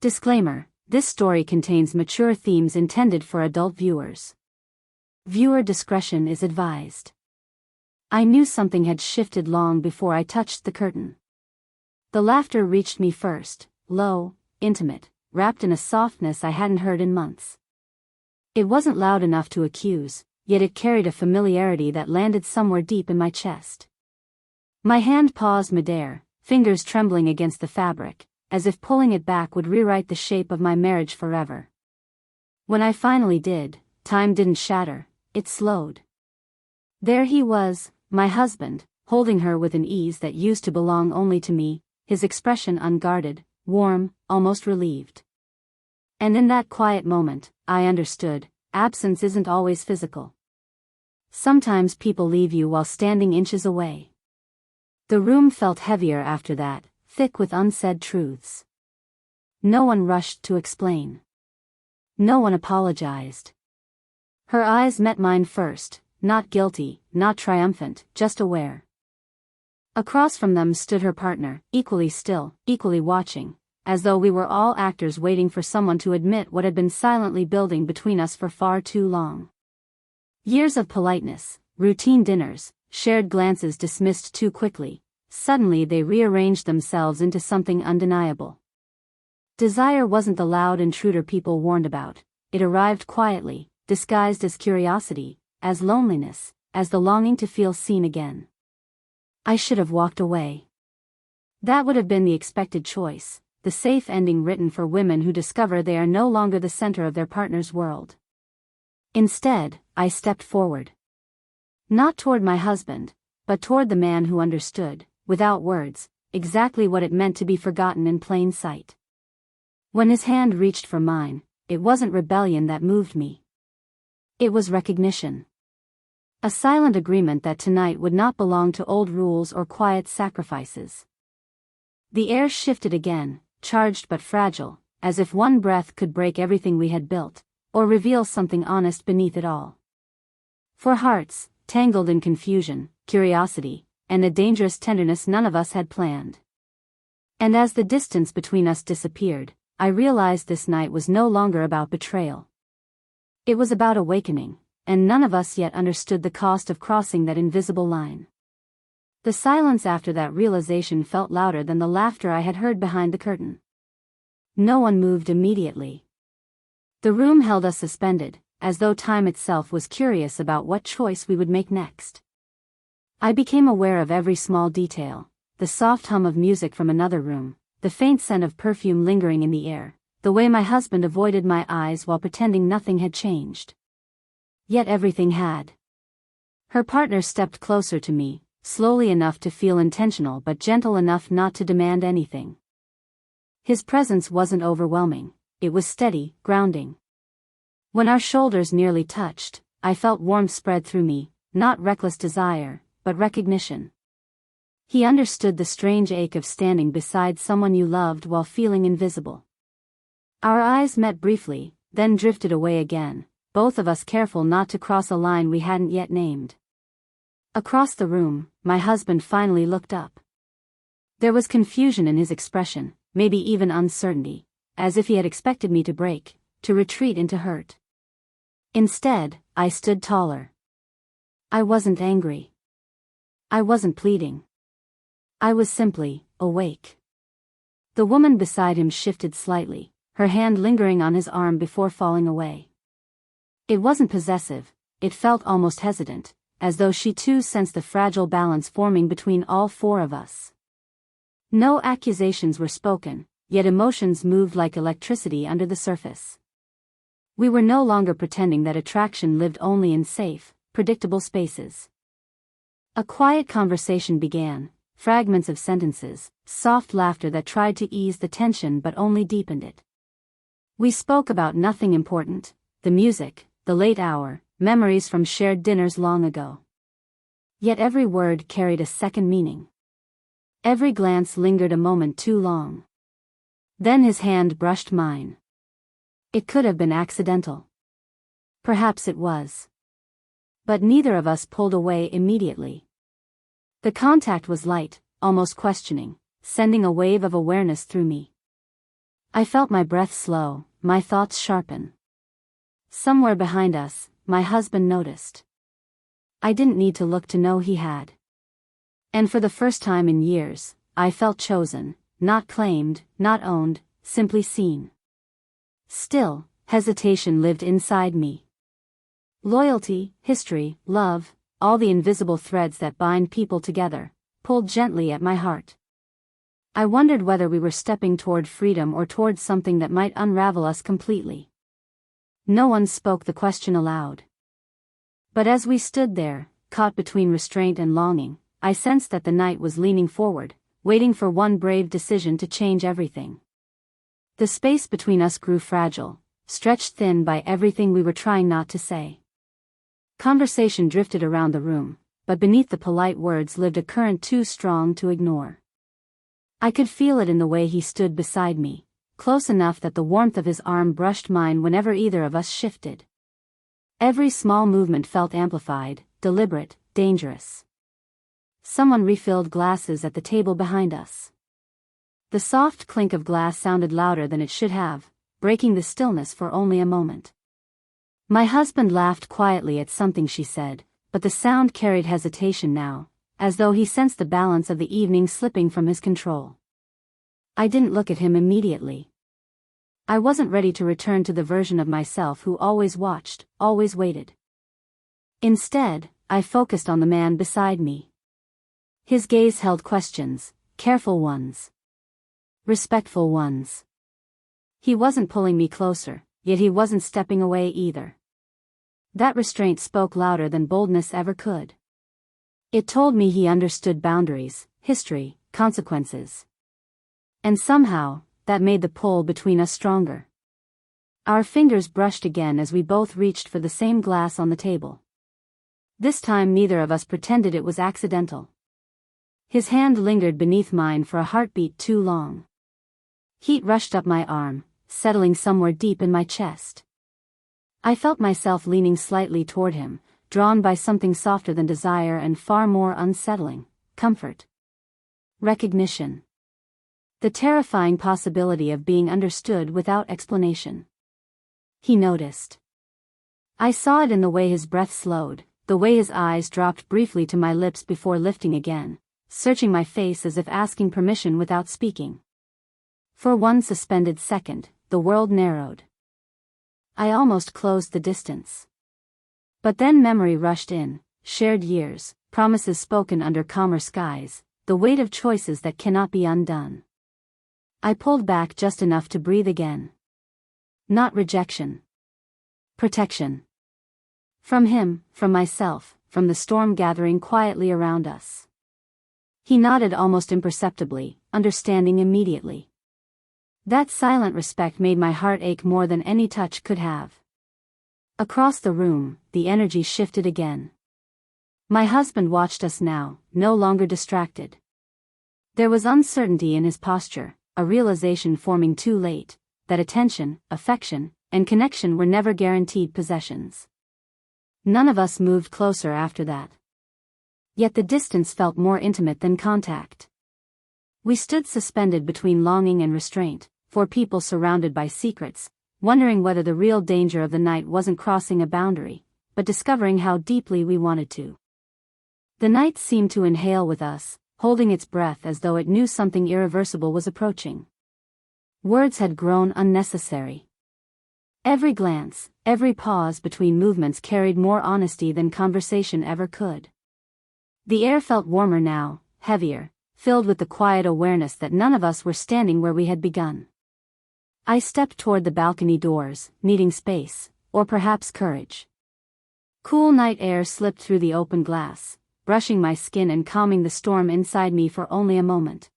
Disclaimer: this story contains mature themes intended for adult viewers. Viewer discretion is advised. I knew something had shifted long before I touched the curtain. The laughter reached me first, low, intimate, wrapped in a softness I hadn't heard in months. It wasn't loud enough to accuse, yet it carried a familiarity that landed somewhere deep in my chest. My hand paused midair, fingers trembling against the fabric, as if pulling it back would rewrite the shape of my marriage forever. When I finally did, time didn't shatter, it slowed. There he was, my husband, holding her with an ease that used to belong only to me, his expression unguarded, warm, almost relieved. And in that quiet moment, I understood, absence isn't always physical. Sometimes people leave you while standing inches away. The room felt heavier after that, thick with unsaid truths. No one rushed to explain. No one apologized. Her eyes met mine first, not guilty, not triumphant, just aware. Across from them stood her partner, equally still, equally watching, as though we were all actors waiting for someone to admit what had been silently building between us for far too long. Years of politeness, routine dinners, shared glances dismissed too quickly. Suddenly they rearranged themselves into something undeniable. Desire wasn't the loud intruder people warned about. It arrived quietly, disguised as curiosity, as loneliness, as the longing to feel seen again. I should have walked away. That would have been the expected choice, the safe ending written for women who discover they are no longer the center of their partner's world. Instead, I stepped forward. Not toward my husband, but toward the man who understood, without words, exactly what it meant to be forgotten in plain sight. When his hand reached for mine, it wasn't rebellion that moved me. It was recognition. A silent agreement that tonight would not belong to old rules or quiet sacrifices. The air shifted again, charged but fragile, as if one breath could break everything we had built, or reveal something honest beneath it all. For hearts, tangled in confusion, curiosity, and a dangerous tenderness none of us had planned. And as the distance between us disappeared, I realized this night was no longer about betrayal. It was about awakening, and none of us yet understood the cost of crossing that invisible line. The silence after that realization felt louder than the laughter I had heard behind the curtain. No one moved immediately. The room held us suspended, as though time itself was curious about what choice we would make next. I became aware of every small detail, the soft hum of music from another room, the faint scent of perfume lingering in the air, the way my husband avoided my eyes while pretending nothing had changed. Yet everything had. Her partner stepped closer to me, slowly enough to feel intentional but gentle enough not to demand anything. His presence wasn't overwhelming, it was steady, grounding. When our shoulders nearly touched, I felt warmth spread through me, not reckless desire, but recognition. He understood the strange ache of standing beside someone you loved while feeling invisible. Our eyes met briefly, then drifted away again, both of us careful not to cross a line we hadn't yet named. Across the room, my husband finally looked up. There was confusion in his expression, maybe even uncertainty, as if he had expected me to break, to retreat into hurt. Instead, I stood taller. I wasn't angry. I wasn't pleading. I was simply awake. The woman beside him shifted slightly, her hand lingering on his arm before falling away. It wasn't possessive, it felt almost hesitant, as though she too sensed the fragile balance forming between all four of us. No accusations were spoken, yet emotions moved like electricity under the surface. We were no longer pretending that attraction lived only in safe, predictable spaces. A quiet conversation began, fragments of sentences, soft laughter that tried to ease the tension but only deepened it. We spoke about nothing important, the music, the late hour, memories from shared dinners long ago. Yet every word carried a second meaning. Every glance lingered a moment too long. Then his hand brushed mine. It could have been accidental. Perhaps it was. But neither of us pulled away immediately. The contact was light, almost questioning, sending a wave of awareness through me. I felt my breath slow, my thoughts sharpen. Somewhere behind us, my husband noticed. I didn't need to look to know he had. And for the first time in years, I felt chosen, not claimed, not owned, simply seen. Still, hesitation lived inside me. Loyalty, history, love, all the invisible threads that bind people together, pulled gently at my heart. I wondered whether we were stepping toward freedom or toward something that might unravel us completely. No one spoke the question aloud. But as we stood there, caught between restraint and longing, I sensed that the night was leaning forward, waiting for one brave decision to change everything. The space between us grew fragile, stretched thin by everything we were trying not to say. Conversation drifted around the room, but beneath the polite words lived a current too strong to ignore. I could feel it in the way he stood beside me, close enough that the warmth of his arm brushed mine whenever either of us shifted. Every small movement felt amplified, deliberate, dangerous. Someone refilled glasses at the table behind us. The soft clink of glass sounded louder than it should have, breaking the stillness for only a moment. My husband laughed quietly at something she said, but the sound carried hesitation now, as though he sensed the balance of the evening slipping from his control. I didn't look at him immediately. I wasn't ready to return to the version of myself who always watched, always waited. Instead, I focused on the man beside me. His gaze held questions, careful ones. Respectful ones. He wasn't pulling me closer, yet he wasn't stepping away either. That restraint spoke louder than boldness ever could. It told me he understood boundaries, history, consequences. And somehow, that made the pull between us stronger. Our fingers brushed again as we both reached for the same glass on the table. This time neither of us pretended it was accidental. His hand lingered beneath mine for a heartbeat too long. Heat rushed up my arm, settling somewhere deep in my chest. I felt myself leaning slightly toward him, drawn by something softer than desire and far more unsettling, comfort. Recognition. The terrifying possibility of being understood without explanation. He noticed. I saw it in the way his breath slowed, the way his eyes dropped briefly to my lips before lifting again, searching my face as if asking permission without speaking. For one suspended second, the world narrowed. I almost closed the distance. But then memory rushed in, shared years, promises spoken under calmer skies, the weight of choices that cannot be undone. I pulled back just enough to breathe again. Not rejection. Protection. From him, from myself, from the storm gathering quietly around us. He nodded almost imperceptibly, understanding immediately. That silent respect made my heart ache more than any touch could have. Across the room, the energy shifted again. My husband watched us now, no longer distracted. There was uncertainty in his posture, a realization forming too late, that attention, affection, and connection were never guaranteed possessions. None of us moved closer after that. Yet the distance felt more intimate than contact. We stood suspended between longing and restraint, four people surrounded by secrets, wondering whether the real danger of the night wasn't crossing a boundary, but discovering how deeply we wanted to. The night seemed to inhale with us, holding its breath as though it knew something irreversible was approaching. Words had grown unnecessary. Every glance, every pause between movements carried more honesty than conversation ever could. The air felt warmer now, heavier, filled with the quiet awareness that none of us were standing where we had begun. I stepped toward the balcony doors, needing space, or perhaps courage. Cool night air slipped through the open glass, brushing my skin and calming the storm inside me for only a moment.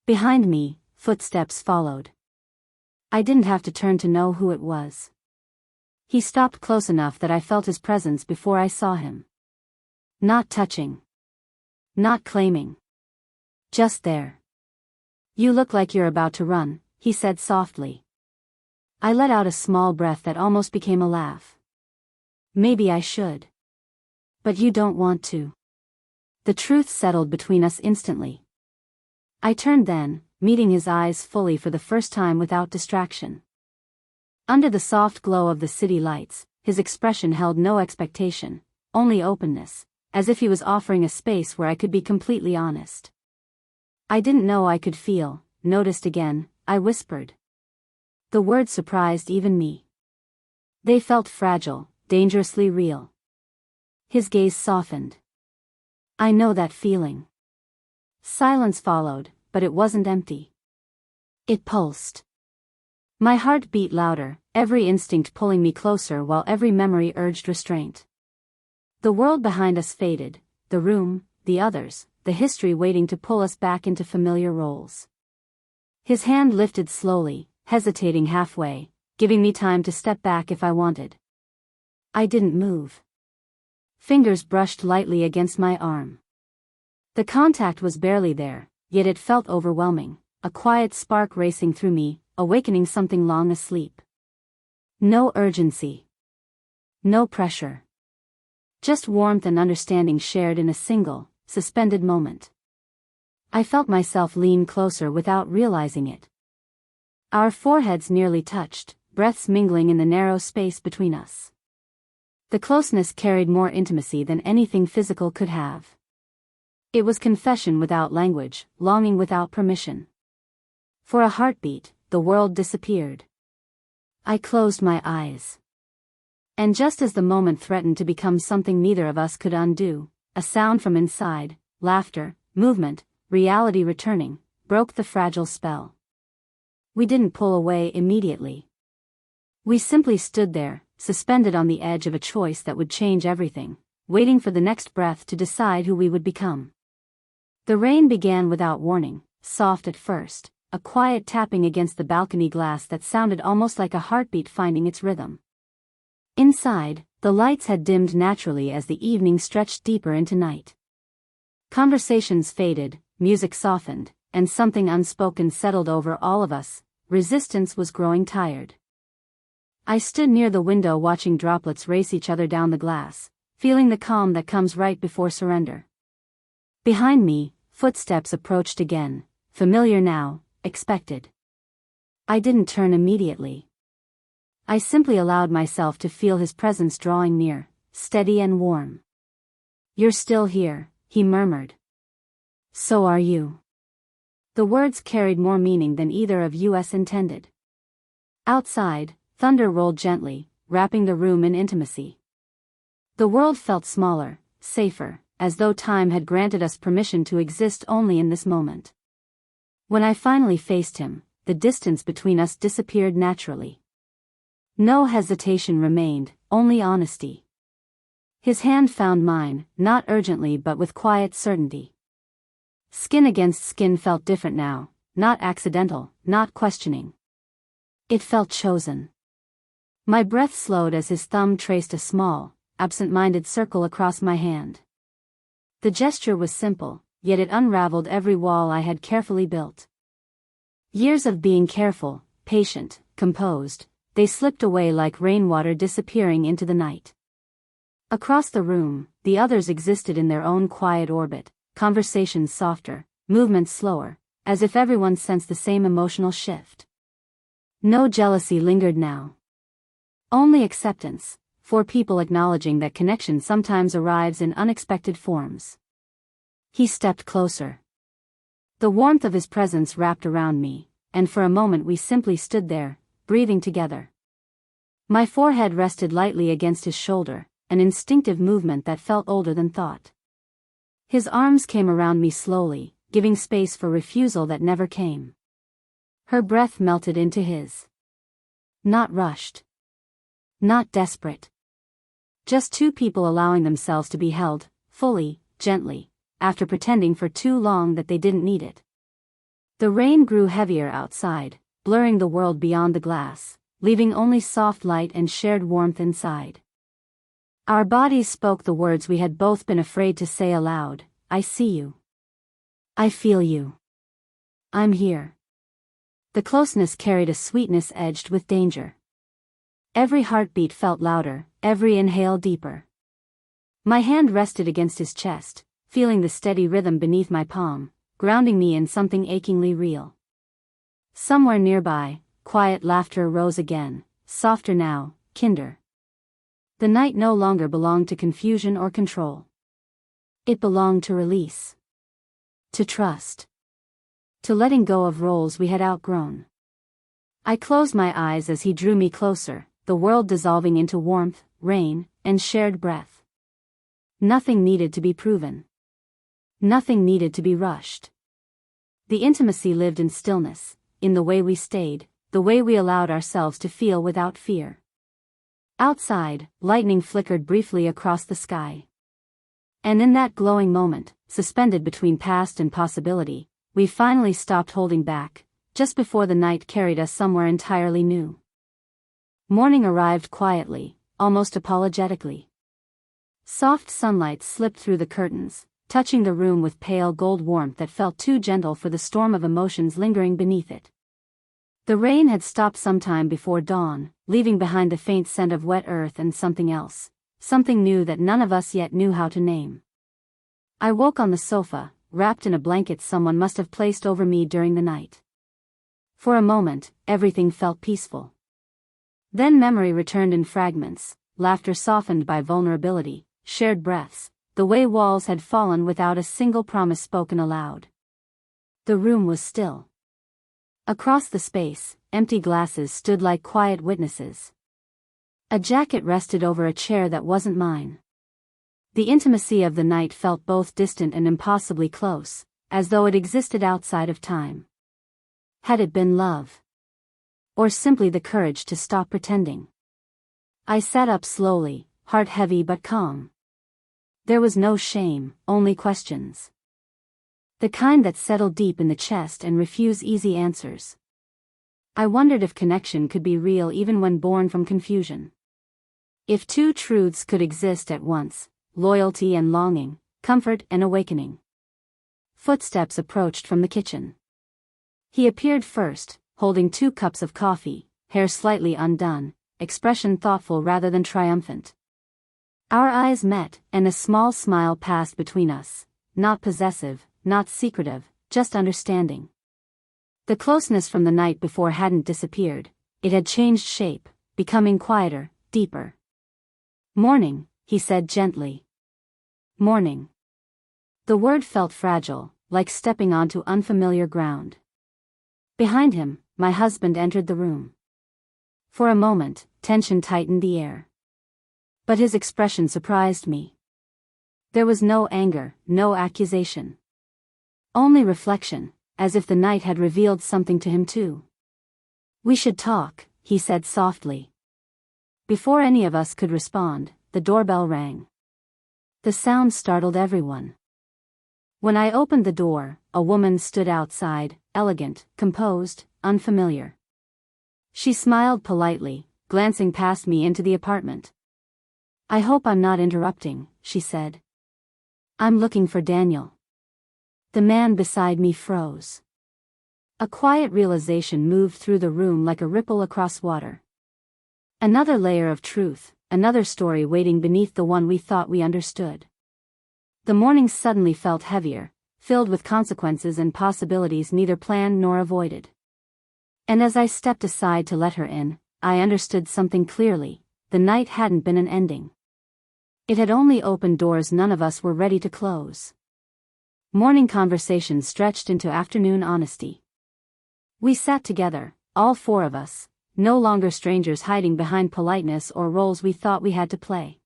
Behind me, footsteps followed. I didn't have to turn to know who it was. He stopped close enough that I felt his presence before I saw him. Not touching. Not claiming. Just there. "You look like you're about to run," he said softly. I let out a small breath that almost became a laugh. "Maybe I should. But you don't want to." The truth settled between us instantly. I turned then, meeting his eyes fully for the first time without distraction. Under the soft glow of the city lights, his expression held no expectation, only openness, as if he was offering a space where I could be completely honest. I didn't know I could feel, noticed again, I whispered. The words surprised even me. They felt fragile, dangerously real. His gaze softened. I know that feeling. Silence followed, but it wasn't empty. It pulsed. My heart beat louder, every instinct pulling me closer while every memory urged restraint. The world behind us faded, the room, the others, the history waiting to pull us back into familiar roles. His hand lifted slowly, hesitating halfway, giving me time to step back if I wanted. I didn't move. Fingers brushed lightly against my arm. The contact was barely there, yet it felt overwhelming, a quiet spark racing through me, awakening something long asleep. No urgency. No pressure. Just warmth and understanding shared in a single, suspended moment. I felt myself lean closer without realizing it. Our foreheads nearly touched, breaths mingling in the narrow space between us. The closeness carried more intimacy than anything physical could have. It was confession without language, longing without permission. For a heartbeat, the world disappeared. I closed my eyes. And just as the moment threatened to become something neither of us could undo, a sound from inside, laughter, movement, reality returning, broke the fragile spell. We didn't pull away immediately. We simply stood there, suspended on the edge of a choice that would change everything, waiting for the next breath to decide who we would become. The rain began without warning, soft at first, a quiet tapping against the balcony glass that sounded almost like a heartbeat finding its rhythm. Inside, the lights had dimmed naturally as the evening stretched deeper into night. Conversations faded, music softened, and something unspoken settled over all of us. Resistance was growing tired. I stood near the window watching droplets race each other down the glass, feeling the calm that comes right before surrender. Behind me, footsteps approached again, familiar now, expected. I didn't turn immediately. I simply allowed myself to feel his presence drawing near, steady and warm. "You're still here," he murmured. "So are you." The words carried more meaning than either of us intended. Outside, thunder rolled gently, wrapping the room in intimacy. The world felt smaller, safer, as though time had granted us permission to exist only in this moment. When I finally faced him, the distance between us disappeared naturally. No hesitation remained, only honesty. His hand found mine, not urgently but with quiet certainty. Skin against skin felt different now, not accidental, not questioning. It felt chosen. My breath slowed as his thumb traced a small, absent-minded circle across my hand. The gesture was simple, yet it unraveled every wall I had carefully built. Years of being careful, patient, composed, they slipped away like rainwater disappearing into the night. Across the room, the others existed in their own quiet orbit, conversations softer, movements slower, as if everyone sensed the same emotional shift. No jealousy lingered now. Only acceptance, for people acknowledging that connection sometimes arrives in unexpected forms. He stepped closer. The warmth of his presence wrapped around me, and for a moment we simply stood there, breathing together. My forehead rested lightly against his shoulder, an instinctive movement that felt older than thought. His arms came around me slowly, giving space for refusal that never came. Her breath melted into his. Not rushed. Not desperate. Just two people allowing themselves to be held, fully, gently, after pretending for too long that they didn't need it. The rain grew heavier outside, blurring the world beyond the glass, leaving only soft light and shared warmth inside. Our bodies spoke the words we had both been afraid to say aloud. I see you. I feel you. I'm here. The closeness carried a sweetness edged with danger. Every heartbeat felt louder, every inhale deeper. My hand rested against his chest, feeling the steady rhythm beneath my palm, grounding me in something achingly real. Somewhere nearby, quiet laughter rose again, softer now, kinder. The night no longer belonged to confusion or control. It belonged to release. To trust. To letting go of roles we had outgrown. I closed my eyes as he drew me closer, the world dissolving into warmth, rain, and shared breath. Nothing needed to be proven. Nothing needed to be rushed. The intimacy lived in stillness, in the way we stayed, the way we allowed ourselves to feel without fear. Outside, lightning flickered briefly across the sky. And in that glowing moment, suspended between past and possibility, we finally stopped holding back, just before the night carried us somewhere entirely new. Morning arrived quietly, almost apologetically. Soft sunlight slipped through the curtains, touching the room with pale gold warmth that felt too gentle for the storm of emotions lingering beneath it. The rain had stopped some time before dawn, leaving behind the faint scent of wet earth and something else, something new that none of us yet knew how to name. I woke on the sofa, wrapped in a blanket someone must have placed over me during the night. For a moment, everything felt peaceful. Then memory returned in fragments, laughter softened by vulnerability, shared breaths, the way walls had fallen without a single promise spoken aloud. The room was still. Across the space, empty glasses stood like quiet witnesses. A jacket rested over a chair that wasn't mine. The intimacy of the night felt both distant and impossibly close, as though it existed outside of time. Had it been love? Or simply the courage to stop pretending? I sat up slowly, heart heavy but calm. There was no shame, only questions. The kind that settled deep in the chest and refused easy answers. I wondered if connection could be real even when born from confusion. If two truths could exist at once, loyalty and longing, comfort and awakening. Footsteps approached from the kitchen. He appeared first, holding 2 cups of coffee, hair slightly undone, expression thoughtful rather than triumphant. Our eyes met, and a small smile passed between us, not possessive, not secretive, just understanding. The closeness from the night before hadn't disappeared, it had changed shape, becoming quieter, deeper. "Morning," he said gently. "Morning." The word felt fragile, like stepping onto unfamiliar ground. Behind him, my husband entered the room. For a moment, tension tightened the air. But his expression surprised me. There was no anger, no accusation. Only reflection, as if the night had revealed something to him too. "We should talk," he said softly. Before any of us could respond, the doorbell rang. The sound startled everyone. When I opened the door, a woman stood outside, elegant, composed, unfamiliar. She smiled politely, glancing past me into the apartment. "I hope I'm not interrupting," she said. "I'm looking for Daniel." The man beside me froze. A quiet realization moved through the room like a ripple across water. Another layer of truth, another story waiting beneath the one we thought we understood. The morning suddenly felt heavier, filled with consequences and possibilities neither planned nor avoided. And as I stepped aside to let her in, I understood something clearly: the night hadn't been an ending. It had only opened doors none of us were ready to close. Morning conversation stretched into afternoon honesty. We sat together, all 4 of us, no longer strangers hiding behind politeness or roles we thought we had to play.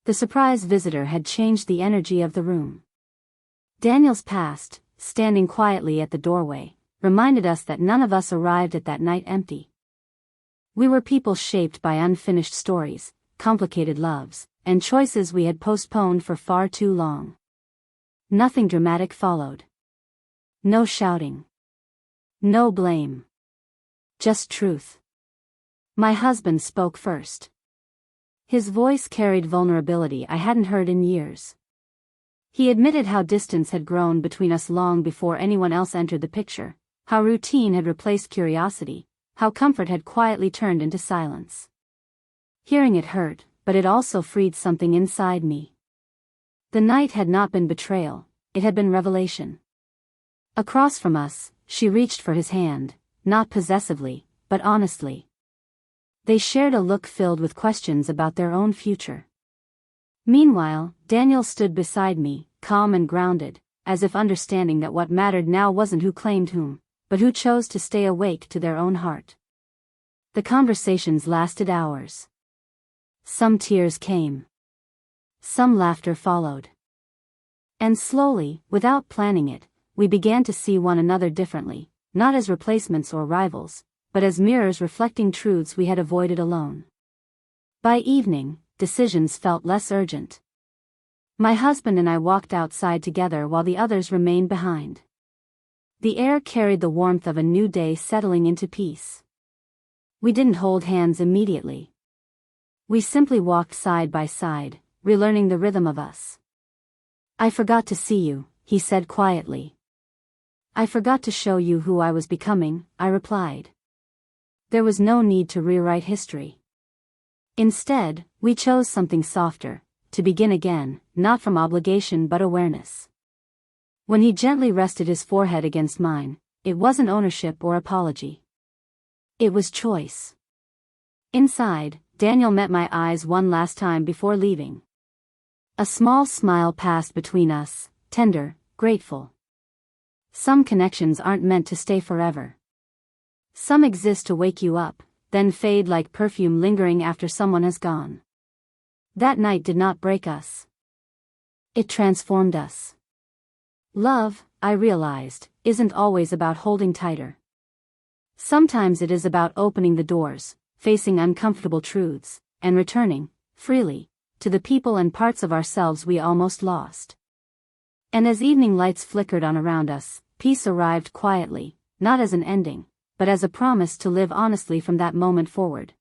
The surprise visitor had changed the energy of the room. Daniel's past, standing quietly at the doorway, reminded us that none of us arrived at that night empty. We were people shaped by unfinished stories, complicated loves, and choices we had postponed for far too long. Nothing dramatic followed. No shouting. No blame. Just truth. My husband spoke first. His voice carried vulnerability I hadn't heard in years. He admitted how distance had grown between us long before anyone else entered the picture, how routine had replaced curiosity, how comfort had quietly turned into silence. Hearing it hurt, but it also freed something inside me. The night had not been betrayal, it had been revelation. Across from us, she reached for his hand, not possessively, but honestly. They shared a look filled with questions about their own future. Meanwhile, Daniel stood beside me, calm and grounded, as if understanding that what mattered now wasn't who claimed whom, but who chose to stay awake to their own heart. The conversations lasted hours. Some tears came. Some laughter followed. And slowly, without planning it, we began to see one another differently, not as replacements or rivals, but as mirrors reflecting truths we had avoided alone. By evening, decisions felt less urgent. My husband and I walked outside together while the others remained behind. The air carried the warmth of a new day settling into peace. We didn't hold hands immediately. We simply walked side by side, relearning the rhythm of us. "I forgot to see you," he said quietly. "I forgot to show you who I was becoming," I replied. There was no need to rewrite history. Instead, we chose something softer, to begin again, not from obligation but awareness. When he gently rested his forehead against mine, it wasn't ownership or apology. It was choice. Inside, Daniel met my eyes one last time before leaving. A small smile passed between us, tender, grateful. Some connections aren't meant to stay forever. Some exist to wake you up, then fade like perfume lingering after someone has gone. That night did not break us. It transformed us. Love, I realized, isn't always about holding tighter. Sometimes it is about opening the doors, facing uncomfortable truths, and returning, freely, to the people and parts of ourselves we almost lost. And as evening lights flickered on around us, peace arrived quietly, not as an ending, but as a promise to live honestly from that moment forward.